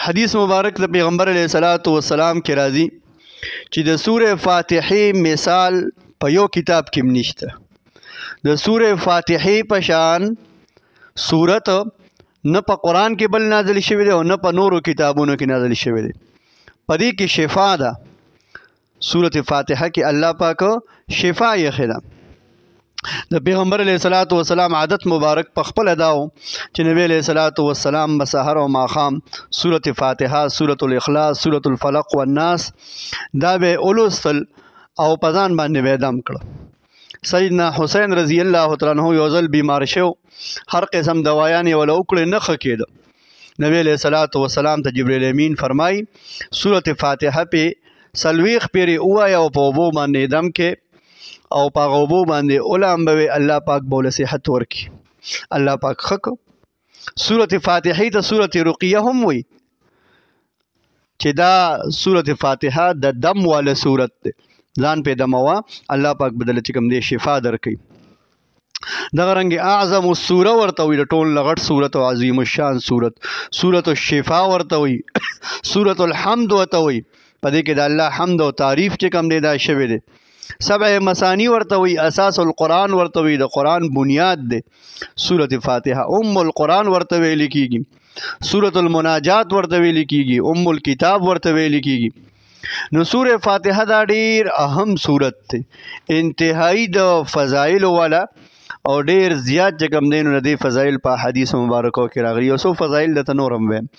حدیث مبارک د پیغمبر علیه الصلاۃ والسلام کې راځي چې د سوره فاتحه مثال په یو کتاب کې نشته. د سوره فاتحه په شان سورت نه په قرآن کې بل نازل شوی دی او نه په نورو کتابونو کې نازل شوی دی. په دې کې شفا ده. سورة فاتحه کې الله پاک شفا یې ده. د پیغمبر علیه الصلاۃ والسلام عادت مبارک په خپل داو چې نبی علیه الصلاۃ والسلام به سحر او ماښام سورة فاتحه، سورة الاخلاص، سورة الفلق والناس دا به اولوستل او په ځان باندې به دم کړه. سیدنا حسین رضی الله تعالی عنہ یو ځل بیمار شو، هر قسم دوايانې ولا وکړې نه ښه کېده. نبی علیه الصلاۃ والسلام ته جبرئیل امین فرمای سورة فاتحه په سلویخ پیرې ووایه او په اوبو باندې دم کې او په غوبو باندې اولامبوي، الله پاک بوله صحت ورکی. الله پاک خک سورة فاتحه ته سورة رقیه هم وي چې دا سورة فاتحه د دم والا سورت دی. ځان په دموا الله پاک بدل چې کوم دی شفا درکړي. دغه رنګ اعظم السوره ورته وي، د ټول لغټ سورت او عظیم الشان سورت. سورة الشفا ورته وي، سورة الحمد ورته وي. په دې کې د الله حمد او تعریف چې کوم دی دا شوی دی. سبع مسانی ورته وي، اساس القرآن ورته وي، د قرآن بنیاد دی. سورة فاتحه ام القرآن ورته ویل کیږي، سورة المناجات ورته ویل کیږي، ام الکتاب ورته ویل کیږي. نو سورة فاتحه دا ډیر اهم سورت دی، انتهایی د فضایل والا او ډیر زیات چې کوم دی نو د دې فضایل په حدیث مبارکو کې راغلي. یو څو فضایل درته نور هم وایم.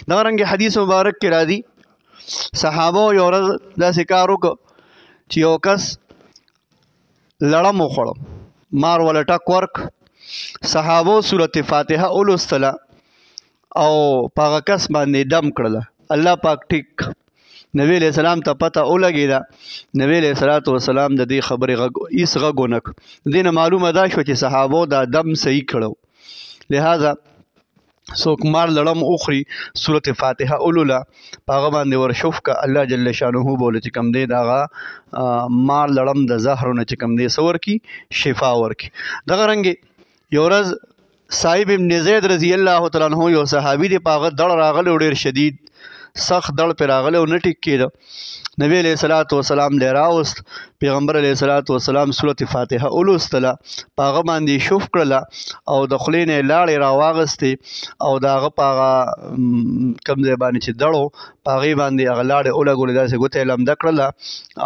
دغه رنګ حدیث مبارک کې راځي صحابه یو ورځ داسې کار وکړ چې یو کس لړم وخوړ، مار ولا ټک ورک. صحابو سورة فاتحه اولوستله او په هغه کس باندې دم کړله. الله پاک ټیک نبی علیہ السلام ته پته ولګېده. نبی علیہ الصلاۃ والسلام د دې خبرې هیڅ غږ ونه کړ. دې نه معلومه دا شوه چې صحابو دا دم صحیح کړو. لہذا څوک مار لړم اخري سورة فاتحه اولوله په هغه باندې ورشوف که الله جل شانه بوله چې کوم دی د هغه مار لړم د زهرو نه چې کوم دی څه ورکي شفا ورکي. دغه رنګې یو ورځ صاحب ابن زید رضی الله تعالی عنہ یو صحابي دی، په هغه دړ راغلی او ډېر شدید سخت دړ پې راغلی او نه ټیک کېده. نبی علیه الصلاۃ والسلام دی راوست، پیغمبر علیه الصلاۃ والسلام سورة فاتحه اولوستله، په هغه باندې شوف کړله او د خولې نه یې لاړې راواغستې او د هغه په هغه کوم ځای باندې چې دړ و په هغې باندې هغه لاړې ولګولې، داسې ګوته یې لمده کړله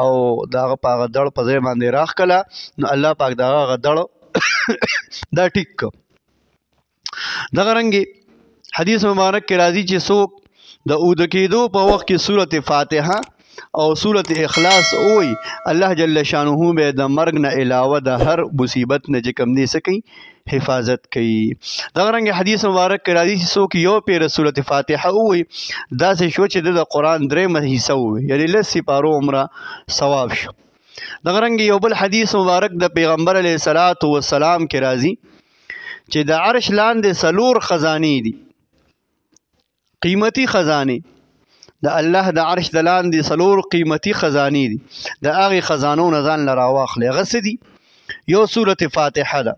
او د هغه په هغه دړ په ځای باندې راښکله. نو الله پاک د هغه دړ دا ټیک کړ. دغه رنګې حدیث مبارک کې راځي چې څوک د اوده کېدو په وخت کې سورة فاتحه او سورة اخلاص ووایي، الله جل شانه به د مرګ نه علاوه د هر مصیبت نه چې کوم دی څه کوي حفاظت کوي. دغه رنګ حدیث مبارک کې راځي چې څوک یو پیره سورة فاتحه ووایي داسې شو چې د قرآن درېیمه حصه ووایي، یعنې لس سپارو عمره ثواب شو. دغه رنګ یو بل حدیث مبارک د پیغمبر علیه الصلاۃ والسلام کې راځي چې د عرش لاندې څلور خزانې دي، قیمتي خزانې د الله د عرش د لاندې څلور قیمتي خزانې دي. د هغې خزانو نه ځان له راواخلئ. هغه څه دي؟ یو سورة فاتحه ده،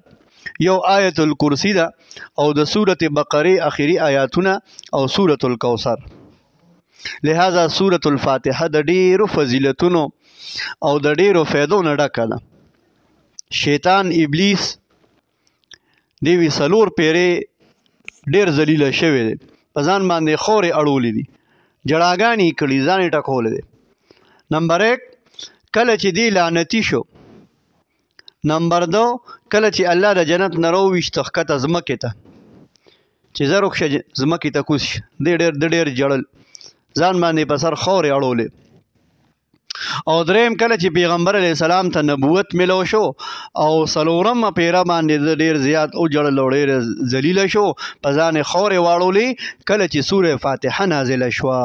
یو آیت الکرسی ده او د سورة بقرې آخري آیاتونه او سورة الکوثر. لہذا سورة الفاتحه د ډیرو فضیلتونو او د ډیرو فایدو نه ډکه ده. شیطان ابلیس دیوی څلور پیرې ډیر ذلیله شوی دی، په ځان باندې خورې اړولې دي، جړاګانې یې کړي، ځان یې ټکولی دی. نمبر 1 کله چې دی لعنتي شو. نمبر 2 کله چې الله د جنت نه راوویشته ښکته ځمکې ته چې زه روکشه ځمکې ته کوز شه، دی ډېر ژړل، ځان باندې په سر خورې اړولې. او دریم کله چې پیغمبر علیه السلام ته نبوت ملو شو او څلورمه پیره باندې ډېر زیات وجړل او ډېر ذلیله شو، په ځان یې خورې واړولې کله چې سورة فاتحه نازله شوه.